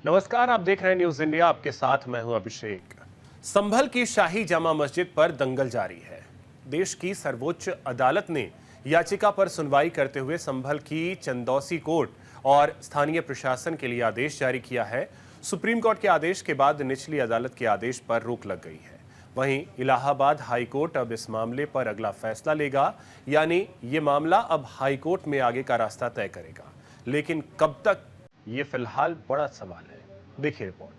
नमस्कार, आप देख रहे हैं न्यूज इंडिया। आपके साथ मैं हूं अभिषेक। संभल की शाही जामा मस्जिद पर दंगल जारी है। देश की सर्वोच्च अदालत ने याचिका पर सुनवाई करते हुए संभल की चंदौसी कोर्ट और स्थानीय प्रशासन के लिए आदेश जारी किया है। सुप्रीम कोर्ट के आदेश के बाद निचली अदालत के आदेश पर रोक लग गई है। वहीं इलाहाबाद हाई कोर्ट अब इस मामले पर अगला फैसला लेगा, यानी ये मामला अब हाई कोर्ट में आगे का रास्ता तय करेगा। लेकिन कब तक, ये फिलहाल बड़ा सवाल है। देखिए रिपोर्ट।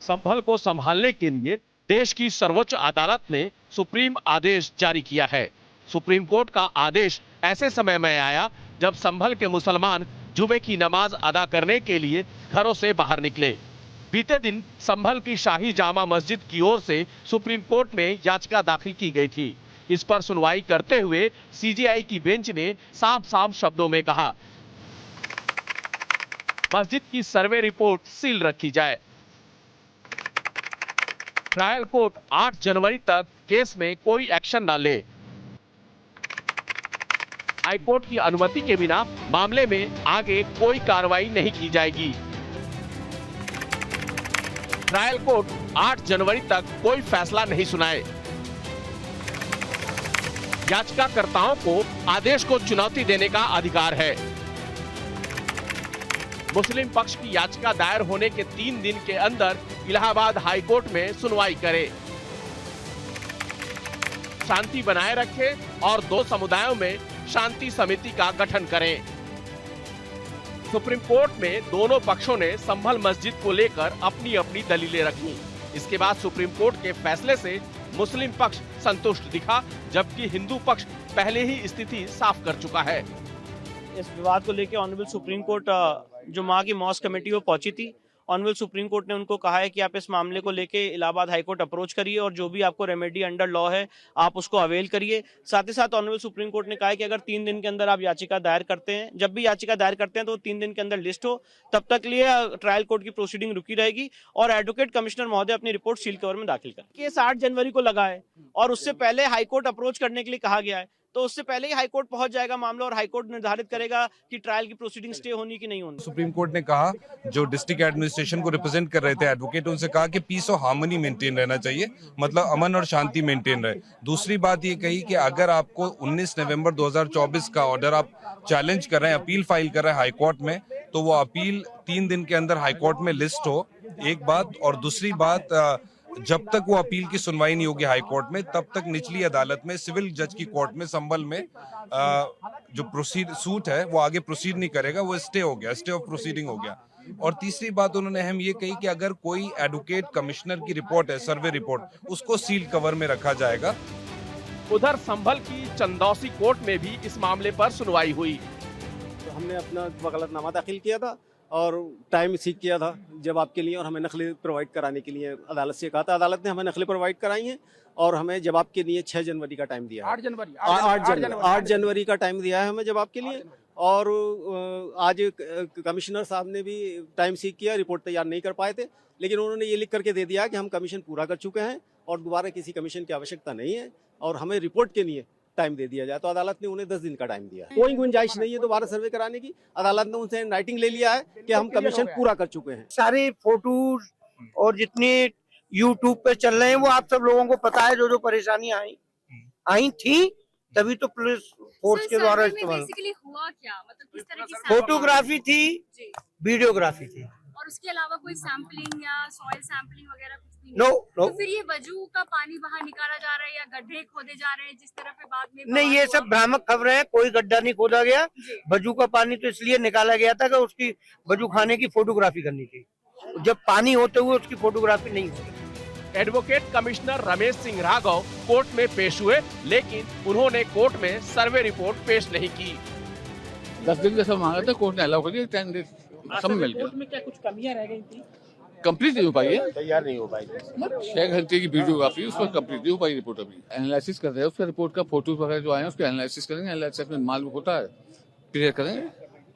संभल को संभालने के लिए देश की सर्वोच्च अदालत ने सुप्रीम आदेश जारी किया है। सुप्रीम कोर्ट का आदेश ऐसे समय में आया जब संभल के मुसलमान जुमे की नमाज अदा करने के लिए घरों से बाहर निकले। बीते दिन संभल की शाही जामा मस्जिद की ओर से सुप्रीम कोर्ट में याचिका दाखिल की गई थी। इस पर सुनवाई करते हुए सीजेआई की बेंच ने साफ साफ शब्दों में कहा, मस्जिद की सर्वे रिपोर्ट सील रखी जाए। ट्रायल कोर्ट 8 जनवरी तक केस में कोई एक्शन न ले। हाईकोर्ट की अनुमति के बिना मामले में आगे कोई कार्रवाई नहीं की जाएगी। ट्रायल कोर्ट 8 जनवरी तक कोई फैसला नहीं सुनाए। याचिकाकर्ताओं को आदेश को चुनौती देने का अधिकार है। मुस्लिम पक्ष की याचिका दायर होने के 3 दिन के अंदर इलाहाबाद हाई कोर्ट में सुनवाई करे, शांति बनाए रखे और 2 समुदायों में शांति समिति का गठन करें। सुप्रीम कोर्ट में दोनों पक्षों ने संभल मस्जिद को लेकर अपनी अपनी दलीलें रखी। इसके बाद सुप्रीम कोर्ट के फैसले से मुस्लिम पक्ष संतुष्ट दिखा, जबकि हिंदू पक्ष पहले ही स्थिति साफ कर चुका है। इस विवाद को लेकर ऑनरेबल सुप्रीम कोर्ट जो माँ की मॉस्क कमेटी वो पहुंची थी। ऑनरेबल सुप्रीम कोर्ट ने उनको कहा है कि आप इस मामले को लेके इलाहाबाद हाई कोर्ट अप्रोच करिए और जो भी आपको रेमेडी अंडर लॉ है आप उसको अवेल करिए। साथ ही साथ ऑनरेबल सुप्रीम कोर्ट ने कहा है कि अगर 3 दिन के अंदर आप याचिका दायर करते हैं, जब भी याचिका दायर करते हैं तो 3 दिन के अंदर लिस्ट हो, तब तक लिए ट्रायल कोर्ट की प्रोसीडिंग रुकी रहेगी और एडवोकेट कमिश्नर महोदय अपनी रिपोर्ट सील कवर में दाखिल करें। केस 8 जनवरी को लगा है और उससे पहले हाईकोर्ट अप्रोच करने के लिए कहा गया है, तो उससे पहले ही हाईकोर्ट पहुंच जाएगा मामला और हाईकोर्ट निर्धारित करेगा कि ट्रायल की प्रोसीडिंग स्टे होनी कि नहीं होनी। सुप्रीम कोर्ट ने कहा, जो डिस्ट्रिक्ट एडमिनिस्ट्रेशन को रिप्रेजेंट कर रहे थे एडवोकेट, उनसे कहा कि पीस और हार्मनी मेंटेन रहना चाहिए, मतलब अमन और शांति मेंटेन रहे। दूसरी बात ये कही कि अगर आपको 19 नवंबर 2024 का ऑर्डर आप चैलेंज कर रहे हैं, अपील फाइल कर रहे हैं हाईकोर्ट में, तो वो अपील 3 दिन के अंदर हाईकोर्ट में लिस्ट हो, एक बात। और दूसरी बात, जब तक वो अपील की सुनवाई नहीं होगी हाई कोर्ट में, तब तक निचली अदालत में सिविल जज की कोर्ट में संभल में जो सूट है वो आगे प्रोसीड नहीं करेगा, वो स्टे हो गया, स्टे ऑफ प्रोसीडिंग हो गया। और तीसरी बात उन्होंने अहम ये कही कि अगर कोई एडवोकेट कमिश्नर की रिपोर्ट है, सर्वे रिपोर्ट, उसको सील कवर में रखा जाएगा। उधर संभल की चंदौसी कोर्ट में भी इस मामले पर सुनवाई हुई। तो हमने अपना वकालतनामा दाखिल किया था और टाइम सीख किया था जवाब के लिए, और हमें नकली प्रोवाइड कराने के लिए अदालत से कहा था। अदालत ने हमें नकली प्रोवाइड कराई हैं और हमें जवाब के लिए 6 जनवरी का टाइम दिया है। 8 जनवरी का टाइम दिया है हमें जवाब के लिए। और आज कमिश्नर साहब ने भी टाइम सीख किया, रिपोर्ट तैयार नहीं कर पाए थे, लेकिन उन्होंने ये लिख करके दे दिया कि हम कमीशन पूरा कर चुके हैं और दोबारा किसी कमीशन की आवश्यकता नहीं है और हमें रिपोर्ट के लिए टाइम दे दिया जाए। तो अदालत ने उन्हें 10 दिन का टाइम दिया है। कोई गुंजाइश नहीं है दोबारा सर्वे कराने की। अदालत ने उनसे राइटिंग ले लिया है कि हम कमीशन पूरा कर चुके हैं। सारे फोटोज और जितने यूट्यूब पे चल रहे हैं वो आप सब लोगों को पता है, जो जो परेशानियां आई थी, तभी तो पुलिस फोर्स के द्वारा इस्तेमाल। बेसिकली हुआ क्या, मतलब किस तरह की फोटोग्राफी थी, वीडियोग्राफी थी, और उसके अलावा कोई सैंपलिंग या सॉइल सैंपलिंग वगैरह कुछ भी नो नहीं? नो। तो फिर ये वजू का पानी बाहर निकाला जा रहा है या गड्ढे खोदे जा रहे हैं जिस तरह पे बाद में नहीं, ये सब भ्रामक खबरें हैं। कोई गड्ढा नहीं खोदा गया। वजू का पानी तो इसलिए निकाला गया था कि उसकी वजू खाने की फोटोग्राफी करनी थी। जब पानी होते हुए उसकी फोटोग्राफी नहीं होती। Advocate commissioner Ramesh Singh Raghav court में पेश हुए, लेकिन उन्होंने कोर्ट में सर्वे रिपोर्ट पेश नहीं की। 10 दिन जैसा मांगा था, कोर्ट ने अलाउ कर दिया 10 डेज, सब मिल गया। में क्या कुछ कमियां रह गई थी? कंप्लीट नहीं हो पाई है, तैयार नहीं हो पाई। 6 घंटे की वीडियोग्राफी, उस पर कंप्लीट नहीं हो पाई रिपोर्ट। अभी एनालिसिस कर रहे हैं उसका, रिपोर्ट का फोटोज वगैरह जो आए हैं उसके एनालिसिस करेंगे। एनालिसिस में मालूम होता है, क्लियर करेंगे।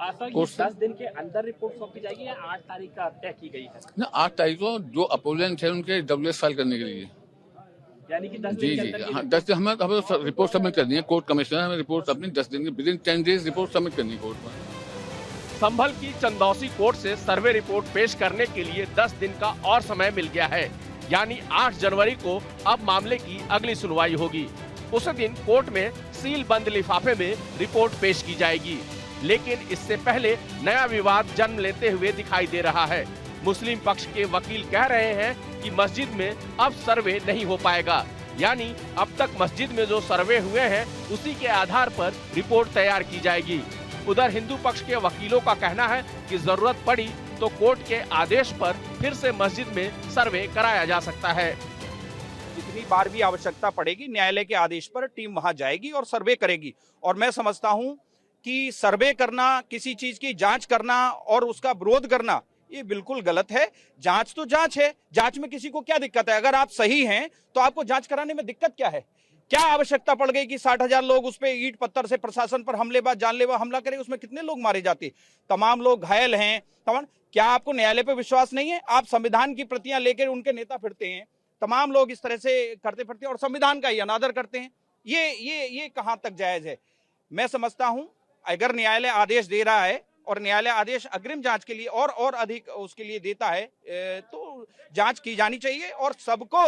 कोर्ट से 10 दिन के अंदर रिपोर्ट सौंपी जाएगी या 8 तारीख का तय की गई है? ना 8 तारीख को जो अपोजेंट है उनके WS फाइल करने के लिए। यानी कि 10 जी दिन के जी अंदर हाँ, 10 दिन हमें रिपोर्ट सबमिट करनी है। कोर्ट कमिश्नर हमें रिपोर्ट अपनी 10 दिन के विदिन 10 डेज रिपोर्ट सबमिट करनी है कोर्ट में। संभल की चंदौसी कोर्ट से सर्वे रिपोर्ट पेश करने के लिए 10 दिन का और समय मिल गया है, यानी 8 जनवरी को अब मामले की अगली सुनवाई होगी। उस दिन कोर्ट में सील बंद लिफाफे में रिपोर्ट पेश की जाएगी, लेकिन इससे पहले नया विवाद जन्म लेते हुए दिखाई दे रहा है। मुस्लिम पक्ष के वकील कह रहे हैं कि मस्जिद में अब सर्वे नहीं हो पाएगा, यानी अब तक मस्जिद में जो सर्वे हुए हैं उसी के आधार पर रिपोर्ट तैयार की जाएगी। उधर हिंदू पक्ष के वकीलों का कहना है कि जरूरत पड़ी तो कोर्ट के आदेश पर फिर से मस्जिद में सर्वे कराया जा सकता है। जितनी बार भी आवश्यकता पड़ेगी न्यायालय के आदेश पर टीम वहां जाएगी और सर्वे करेगी। और मैं समझता हूं कि सर्वे करना, किसी चीज की जांच करना और उसका विरोध करना ये बिल्कुल गलत है। जांच तो जांच है, जांच में किसी को क्या दिक्कत है? अगर आप सही हैं तो आपको जांच कराने में दिक्कत क्या है? क्या आवश्यकता पड़ गई कि 60,000 लोग उस पे ईंट पत्थर से प्रशासन पर हमलेबाज जानलेवा हमला करे? उसमें कितने लोग मारे जाते, तमाम लोग घायल हैं। तमाम क्या आपको न्यायालय पे विश्वास नहीं है? आप संविधान की प्रतियां लेकर उनके नेता फिरते हैं, तमाम लोग इस तरह से करते फिरते हैं और संविधान का ही अनादर करते हैं। ये कहां तक जायज है? मैं समझता हूं अगर न्यायालय आदेश दे रहा है और न्यायालय आदेश अग्रिम जांच के लिए और अधिक उसके लिए देता है तो जांच की जानी चाहिए और सबको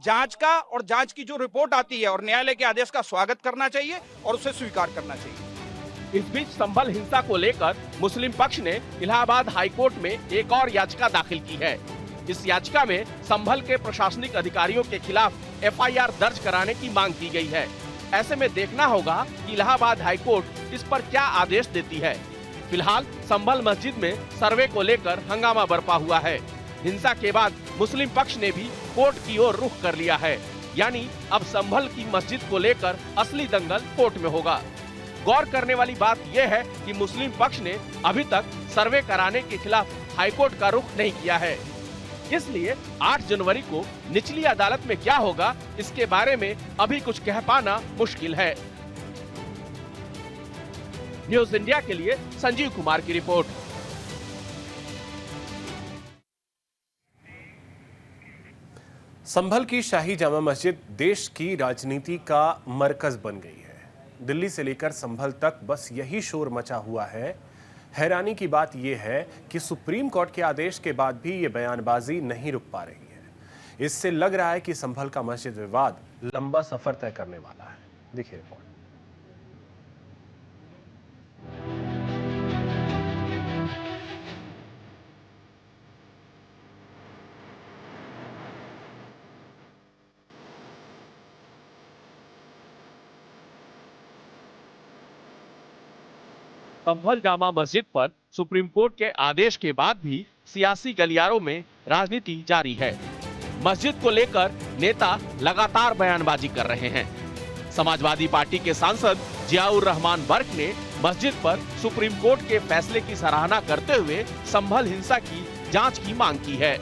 जांच का और जांच की जो रिपोर्ट आती है और न्यायालय के आदेश का स्वागत करना चाहिए और उसे स्वीकार करना चाहिए। इस बीच संभल हिंसा को लेकर मुस्लिम पक्ष ने इलाहाबाद हाईकोर्ट में एक और याचिका दाखिल की है। इस याचिका में संभल के प्रशासनिक अधिकारियों के खिलाफ FIR दर्ज कराने की मांग की गई है। ऐसे में देखना होगा कि इलाहाबाद हाईकोर्ट इस पर क्या आदेश देती है। फिलहाल संभल मस्जिद में सर्वे को लेकर हंगामा बरपा हुआ है। हिंसा के बाद मुस्लिम पक्ष ने भी कोर्ट की ओर रुख कर लिया है, यानी अब संभल की मस्जिद को लेकर असली दंगल कोर्ट में होगा। गौर करने वाली बात यह है कि मुस्लिम पक्ष ने अभी तक सर्वे कराने के खिलाफ हाईकोर्ट का रुख नहीं किया है। इसलिए 8 जनवरी को निचली अदालत में क्या होगा इसके बारे में अभी कुछ कह पाना मुश्किल है। न्यूज इंडिया के लिए संजीव कुमार की रिपोर्ट। संभल की शाही जामा मस्जिद देश की राजनीति का मरकज बन गई है। दिल्ली से लेकर संभल तक बस यही शोर मचा हुआ है। हैरानी की बात यह है कि सुप्रीम कोर्ट के आदेश के बाद भी ये बयानबाजी नहीं रुक पा रही है। इससे लग रहा है कि संभल का मस्जिद विवाद लंबा सफर तय करने वाला है। देखिए रिपोर्ट। संभल जामा मस्जिद पर सुप्रीम कोर्ट के आदेश के बाद भी सियासी गलियारों में राजनीति जारी है। मस्जिद को लेकर नेता लगातार बयानबाजी कर रहे हैं। समाजवादी पार्टी के सांसद जियाउर रहमान बर्क ने मस्जिद पर सुप्रीम कोर्ट के फैसले की सराहना करते हुए संभल हिंसा की जांच की मांग की है।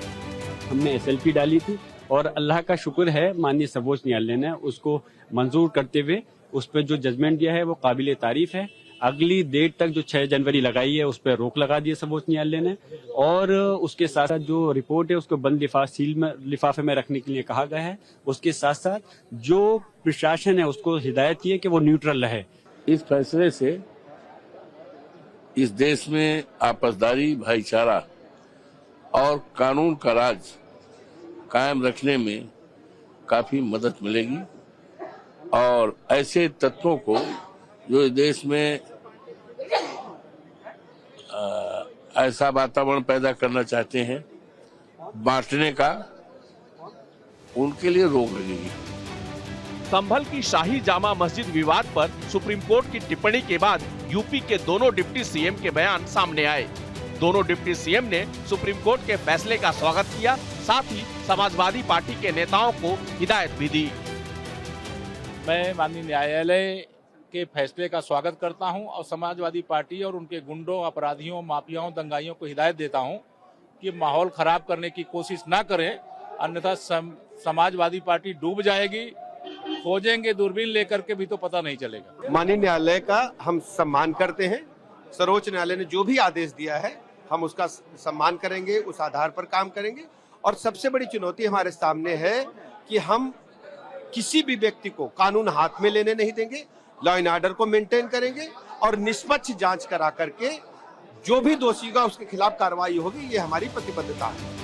हमने SLP डाली थी और अल्लाह का शुक्र है माननीय सर्वोच्च न्यायालय ने उसको मंजूर करते हुए उस पर जो जजमेंट दिया है वो काबिले तारीफ है। अगली डेट तक जो 6 जनवरी लगाई है उस पर रोक लगा दी है सर्वोच्च न्यायालय ने और उसके साथ साथ जो रिपोर्ट है उसको बंद लिफाफे में रखने के लिए कहा गया है। उसके साथ साथ जो प्रशासन है उसको हिदायत की है कि वो न्यूट्रल रहे। इस फैसले से इस देश में आपसदारी, भाईचारा और कानून का राज कायम रखने में काफी मदद मिलेगी और ऐसे तत्वों को जो इस देश में ऐसा वातावरण पैदा करना चाहते हैं बांटने का, उनके लिए रोक लगेगी। संभल की शाही जामा मस्जिद विवाद पर सुप्रीम कोर्ट की टिप्पणी के बाद यूपी के दोनों डिप्टी CM के बयान सामने आए। दोनों डिप्टी CM ने सुप्रीम कोर्ट के फैसले का स्वागत किया, साथ ही समाजवादी पार्टी के नेताओं को हिदायत भी दी। मैं माननीय न्यायालय के फैसले का स्वागत करता हूं और समाजवादी पार्टी और उनके गुंडों, अपराधियों, माफियाओं, दंगाइयों को हिदायत देता हूं कि माहौल खराब करने की कोशिश ना करें, अन्यथा समाजवादी पार्टी डूब जाएगी। खोजेंगे दूरबीन लेकर के भी तो पता नहीं चलेगा। माननीय न्यायालय का हम सम्मान करते हैं सर्वोच्च न्यायालय ने जो भी आदेश दिया है हम उसका सम्मान करेंगे, उस आधार पर काम करेंगे। और सबसे बड़ी चुनौती हमारे सामने है कि हम किसी भी व्यक्ति को कानून हाथ में लेने नहीं देंगे, लॉ एंड ऑर्डर को मेंटेन करेंगे और निष्पक्ष जांच करा करके जो भी दोषी होगा उसके खिलाफ कार्रवाई होगी, ये हमारी प्रतिबद्धता है।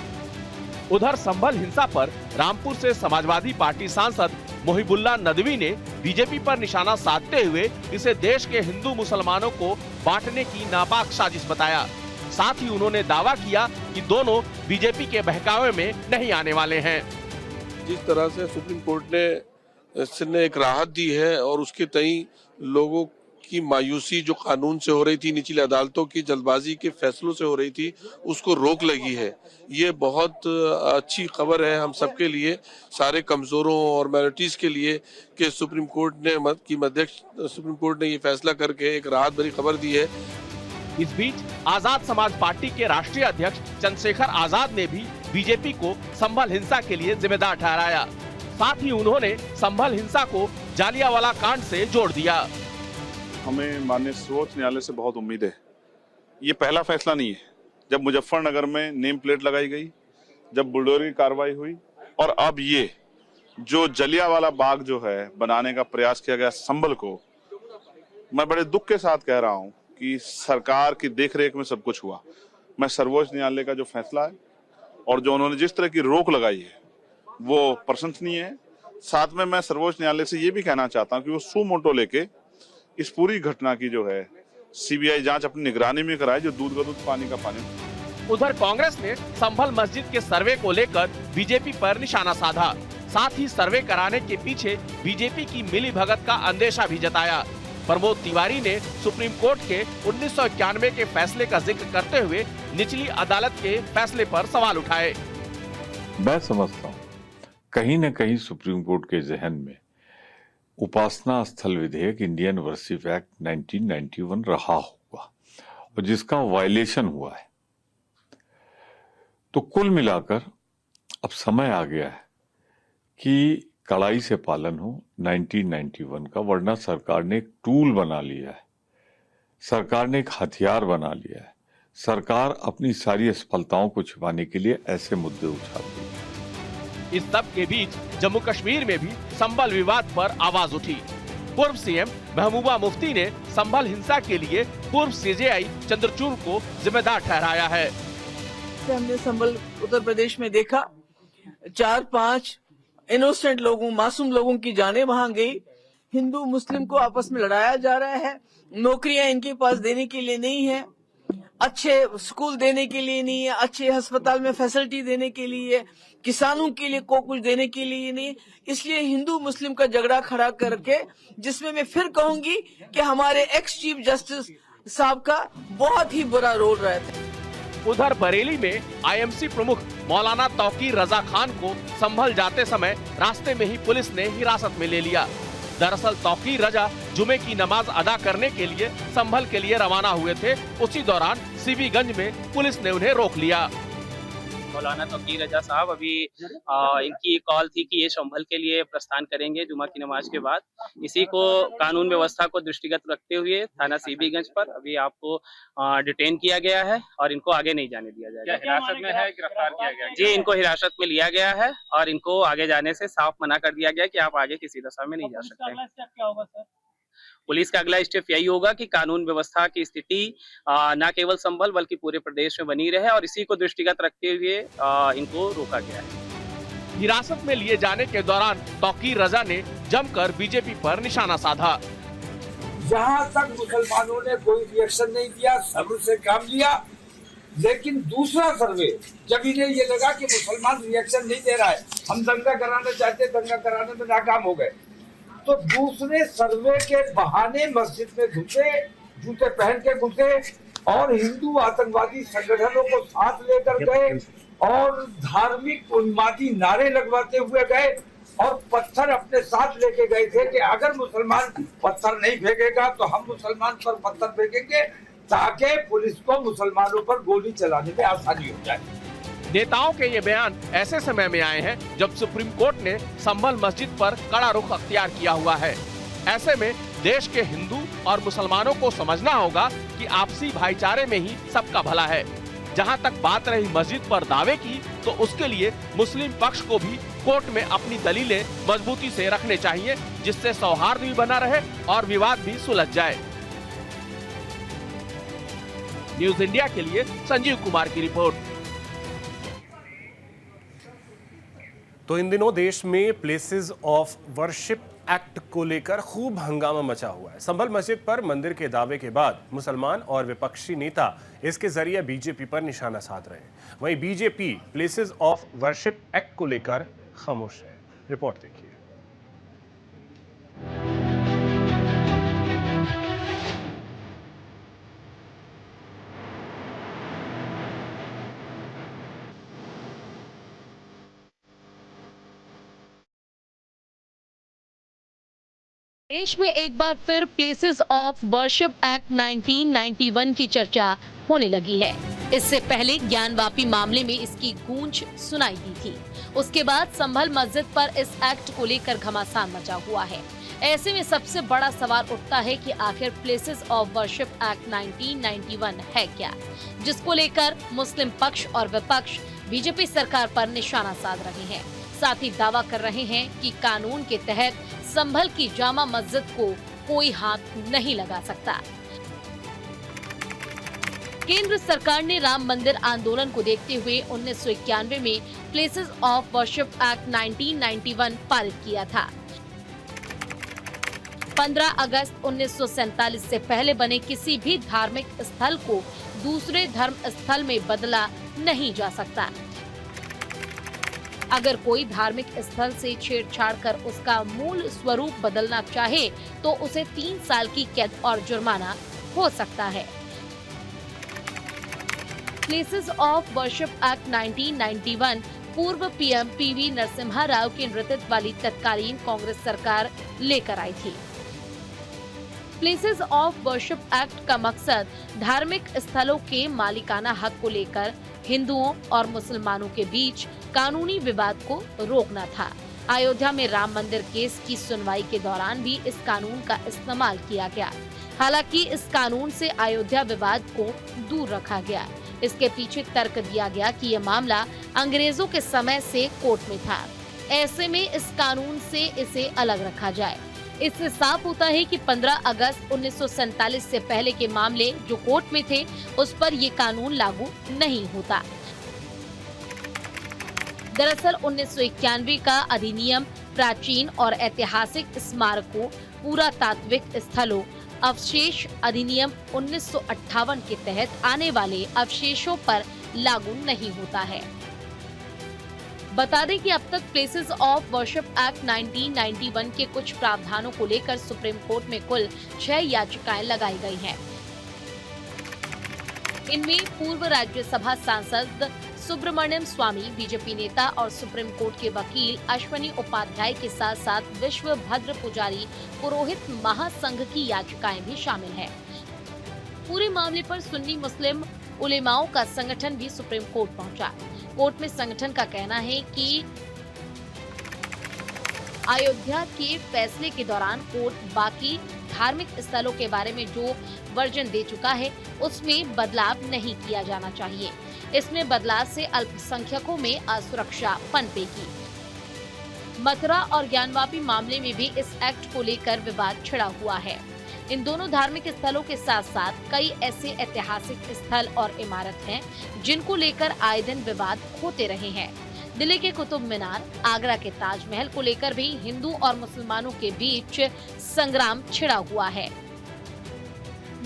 उधर संभल हिंसा पर रामपुर से समाजवादी पार्टी सांसद मोहिबुल्लाह नदवी ने बीजेपी पर निशाना साधते हुए इसे देश के हिंदू मुसलमानों को बांटने की नापाक साजिश बताया। साथ ही उन्होंने दावा किया कि दोनों बीजेपी के बहकावे में नहीं आने वाले हैं। जिस तरह से सुप्रीम कोर्ट ने एक राहत दी है और उसके तई लोगों की मायूसी जो कानून से हो रही थी, निचली अदालतों की जल्दबाजी के फैसलों से हो रही थी, उसको रोक लगी है। ये बहुत अच्छी खबर है हम सबके लिए, सारे कमजोरों और माइनॉरिटीज के लिए कि सुप्रीम कोर्ट ने ये फैसला करके एक राहत भरी खबर दी है। इस बीच आजाद समाज पार्टी के राष्ट्रीय अध्यक्ष चंद्रशेखर आजाद ने भी बीजेपी को संभल हिंसा के लिए जिम्मेदार ठहराया। साथ ही उन्होंने संभल हिंसा को जालियांवाला कांड से जोड़ दिया। हमें माननीय सर्वोच्च न्यायालय से बहुत उम्मीद है। ये पहला फैसला नहीं है। जब मुजफ्फरनगर में नेम प्लेट लगाई गई, जब बुलडोजर की कार्रवाई हुई और अब ये जो जलियांवाला बाग जो है बनाने का प्रयास किया गया संभल को, मैं बड़े दुख के साथ कह रहा हूं कि सरकार की देखरेख में सब कुछ हुआ। मैं सर्वोच्च न्यायालय का जो फैसला है और जो उन्होंने जिस तरह की रोक लगाई है वो प्रशंसनीय है। साथ में मैं सर्वोच्च न्यायालय से ये भी कहना चाहता हूं कि वो सू मोटो लेके इस पूरी घटना की जो है सीबीआई जांच अपनी निगरानी में कराए, जो दूध का दूध पानी का पानी। उधर कांग्रेस ने संभल मस्जिद के सर्वे को लेकर बीजेपी पर निशाना साधा। साथ ही सर्वे कराने के पीछे बीजेपी की मिलीभगत का अंदेशा भी जताया। प्रमोद तिवारी ने सुप्रीम कोर्ट के 1991 के फैसले का जिक्र करते हुए निचली अदालत के फैसले पर सवाल उठाए। मैं समझता हूँ कहीं न कहीं सुप्रीम कोर्ट के जहन में उपासना स्थल विधेयक इंडियन वर्शिप एक्ट 1991 रहा होगा और जिसका वायलेशन हुआ है। तो कुल मिलाकर अब समय आ गया है कि कड़ाई से पालन हो 1991 का, वरना सरकार ने एक टूल बना लिया है, सरकार ने एक हथियार बना लिया है। सरकार अपनी सारी असफलताओं को छिपाने के लिए ऐसे मुद्दे उछालती है। इस सब के बीच जम्मू कश्मीर में भी संभल विवाद पर आवाज उठी। पूर्व सीएम महबूबा मुफ्ती ने संभल हिंसा के लिए पूर्व सीजेआई चंद्रचूड़ को जिम्मेदार ठहराया है। हमने संभल उत्तर प्रदेश में देखा, 4-5 इनोसेंट लोगों, मासूम लोगों की जानें वहां गई। हिंदू मुस्लिम को आपस में लड़ाया जा रहा है। नौकरियां इनके पास देने के लिए नहीं है, अच्छे स्कूल देने के लिए नहीं है, अच्छे अस्पताल में फैसिलिटी देने के लिए, किसानों के लिए को कुछ देने के लिए नहीं। इसलिए हिंदू मुस्लिम का झगड़ा खड़ा करके, जिसमें मैं फिर कहूंगी कि हमारे एक्स चीफ जस्टिस साहब का बहुत ही बुरा रोल रहा था। उधर बरेली में आईएमसी प्रमुख मौलाना तौकीर रजा खान को संभल जाते समय रास्ते में ही पुलिस ने हिरासत में ले लिया। दरअसल तौकीर रजा जुमे की नमाज अदा करने के लिए संभल के लिए रवाना हुए थे। उसी दौरान सीबीगंज में पुलिस ने उन्हें रोक लिया। मौलाना तौकीर रजा साहब अभी इनकी कॉल थी कि ये संभल के लिए प्रस्थान करेंगे जुमा की नमाज के बाद। इसी को कानून व्यवस्था को दृष्टिगत रखते हुए थाना सीबीगंज पर अभी आपको डिटेन किया गया है और इनको आगे नहीं जाने दिया जाएगा। हिरासत में है, गिरफ्तार किया गया? जी, इनको हिरासत में लिया गया है और इनको आगे जाने से साफ मना कर दिया गया कि आप आगे किसी दशा में नहीं जा सकते। क्या होगा सर? पुलिस का अगला स्टेप यही होगा कि कानून व्यवस्था की स्थिति न केवल संभल बल्कि पूरे प्रदेश में बनी रहे और इसी को दृष्टिगत रखते हुए इनको रोका गया है। हिरासत में लिए जाने के दौरान तौकीर रजा ने जमकर बीजेपी पर निशाना साधा। जहाँ तक मुसलमानों ने कोई रिएक्शन नहीं दिया, सब्र से काम लिया, लेकिन दूसरा सर्वे जब इन्हें ये लगा कि मुसलमान रिएक्शन नहीं दे रहा है, हम दंगा कराना चाहते, दंगा कराने में नाकाम हो गए, तो दूसरे सर्वे के बहाने मस्जिद में घुसे, जूते पहन के घुसे और हिंदू आतंकवादी संगठनों को साथ लेकर गए और धार्मिक उन्मादी नारे लगवाते हुए गए और पत्थर अपने साथ लेके गए थे कि अगर मुसलमान पत्थर नहीं फेंकेगा तो हम मुसलमान पर पत्थर फेंकेंगे ताकि पुलिस को मुसलमानों पर गोली चलाने में आसानी हो जाए। नेताओं के ये बयान ऐसे समय में आए हैं जब सुप्रीम कोर्ट ने संभल मस्जिद पर कड़ा रुख अख्तियार किया हुआ है। ऐसे में देश के हिंदू और मुसलमानों को समझना होगा कि आपसी भाईचारे में ही सबका भला है। जहां तक बात रही मस्जिद पर दावे की, तो उसके लिए मुस्लिम पक्ष को भी कोर्ट में अपनी दलीलें मजबूती से रखने चाहिए, जिससे सौहार्द भी बना रहे और विवाद भी सुलझ जाए। न्यूज इंडिया के लिए संजीव कुमार की रिपोर्ट। तो इन दिनों देश में प्लेसेस ऑफ वर्शिप एक्ट को लेकर खूब हंगामा मचा हुआ है। संभल मस्जिद पर मंदिर के दावे के बाद मुसलमान और विपक्षी नेता इसके जरिए बीजेपी पर निशाना साध रहे हैं। वहीं BJP places of worship act को लेकर खामोश है। रिपोर्ट देखिए। देश में एक बार फिर प्लेसेस ऑफ वर्शिप एक्ट 1991 की चर्चा होने लगी है। इससे पहले ज्ञानवापी मामले में इसकी गूंज सुनाई दी थी। उसके बाद संभल मस्जिद पर इस एक्ट को लेकर घमासान मचा हुआ है। ऐसे में सबसे बड़ा सवाल उठता है कि आखिर प्लेसेस ऑफ वर्शिप एक्ट 1991 है क्या, जिसको लेकर मुस्लिम पक्ष और विपक्ष बीजेपी सरकार पर निशाना साध रहे हैं। साथ ही दावा कर रहे हैं कि कानून के तहत संभल की जामा मस्जिद को कोई हाथ नहीं लगा सकता। केंद्र सरकार ने राम मंदिर आंदोलन को देखते हुए 1991 में प्लेसेस ऑफ वर्शिप एक्ट 1991 पारित किया था। 15 अगस्त 1947 से पहले बने किसी भी धार्मिक स्थल को दूसरे धर्म स्थल में बदला नहीं जा सकता। अगर कोई धार्मिक स्थल से छेड़छाड़ कर उसका मूल स्वरूप बदलना चाहे तो उसे 3 साल की कैद और जुर्माना हो सकता है। प्लेसेस ऑफ वर्शिप एक्ट 1991 पूर्व पीएम पीवी नरसिम्हा राव के नेतृत्व वाली तत्कालीन कांग्रेस सरकार लेकर आई थी। प्लेसेस ऑफ वर्शिप एक्ट का मकसद धार्मिक स्थलों के मालिकाना हक को लेकर हिंदुओं और मुसलमानों के बीच कानूनी विवाद को रोकना था। अयोध्या में राम मंदिर केस की सुनवाई के दौरान भी इस कानून का इस्तेमाल किया गया। हालांकि इस कानून से अयोध्या विवाद को दूर रखा गया। इसके पीछे तर्क दिया गया कि यह मामला अंग्रेजों के समय से कोर्ट में था। ऐसे में इस कानून से इसे अलग रखा जाए। इससे साफ होता है कि 15 अगस्त 1947 से पहले के मामले जो कोर्ट में थे, उस पर ये कानून लागू नहीं होता। दरअसल 1991 का अधिनियम प्राचीन और ऐतिहासिक स्मारकों, पुरातात्विक स्थलों, अवशेष अधिनियम 1958 के तहत आने वाले अवशेषों पर लागू नहीं होता है। बता दें कि अब तक प्लेसेस ऑफ वर्शिप एक्ट 1991 के कुछ प्रावधानों को लेकर सुप्रीम कोर्ट में कुल 6 याचिकाएं लगाई गई हैं। इनमें पूर्व राज्यसभा सांसद सुब्रमण्यम स्वामी, बीजेपी नेता और सुप्रीम कोर्ट के वकील अश्वनी उपाध्याय के साथ साथ विश्व भद्र पुजारी पुरोहित महासंघ की याचिकाएं भी शामिल हैं। पूरे मामले पर सुन्नी मुस्लिम उलेमाओं का संगठन भी सुप्रीम कोर्ट पहुंचा। कोर्ट में संगठन का कहना है कि अयोध्या के फैसले के दौरान कोर्ट बाकी धार्मिक स्थलों के बारे में जो वर्जन दे चुका है, उसमें बदलाव नहीं किया जाना चाहिए। इसमें बदलाव से अल्पसंख्यकों में असुरक्षा पनपेगी। मथुरा और ज्ञानवापी मामले में भी इस एक्ट को लेकर विवाद छिड़ा हुआ है। इन दोनों धार्मिक स्थलों के साथ साथ कई ऐसे ऐतिहासिक स्थल और इमारत हैं जिनको लेकर आए दिन विवाद होते रहे हैं। दिल्ली के कुतुब मीनार, आगरा के ताजमहल को लेकर भी हिंदू और मुसलमानों के बीच संग्राम छिड़ा हुआ है।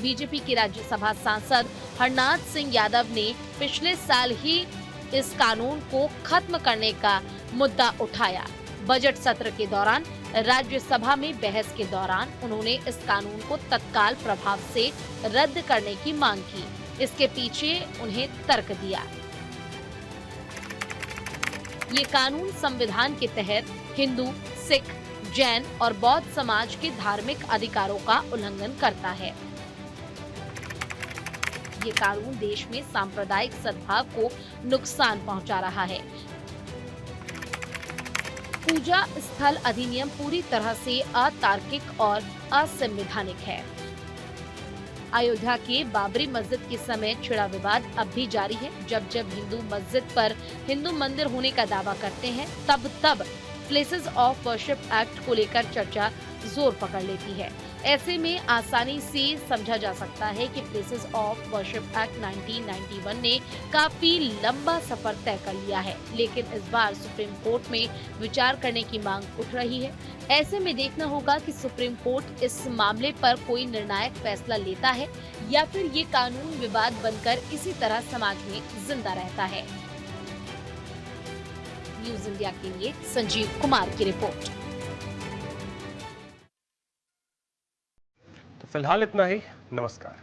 बीजेपी के राज्यसभा सांसद हरनाथ सिंह यादव ने पिछले साल ही इस कानून को खत्म करने का मुद्दा उठाया। बजट सत्र के दौरान राज्यसभा में बहस के दौरान उन्होंने इस कानून को तत्काल प्रभाव से रद्द करने की मांग की। इसके पीछे उन्हें तर्क दिया। ये कानून संविधान के तहत हिंदू, सिख, जैन और बौद्ध समाज के धार्मिक अधिकारों का उल्लंघन करता है। ये कानून देश में सांप्रदायिक सद्भाव को नुकसान पहुंचा रहा है। पूजा स्थल अधिनियम पूरी तरह से अतार्किक और असंवैधानिक है। अयोध्या के बाबरी मस्जिद के समय छिड़ा विवाद अब भी जारी है। जब जब हिंदू मस्जिद पर हिंदू मंदिर होने का दावा करते हैं, तब तब प्लेसेस ऑफ वर्शिप एक्ट को लेकर चर्चा जोर पकड़ लेती है। ऐसे में आसानी से समझा जा सकता है कि प्लेसेस ऑफ वर्शिप एक्ट 1991 ने काफी लंबा सफर तय कर लिया है, लेकिन इस बार सुप्रीम कोर्ट में विचार करने की मांग उठ रही है। ऐसे में देखना होगा कि सुप्रीम कोर्ट इस मामले पर कोई निर्णायक फैसला लेता है या फिर ये कानून विवाद बनकर इसी तरह समाज में जिंदा रहता है। न्यूज इंडिया के लिए संजीव कुमार की रिपोर्ट। तो फिलहाल इतना ही। नमस्कार।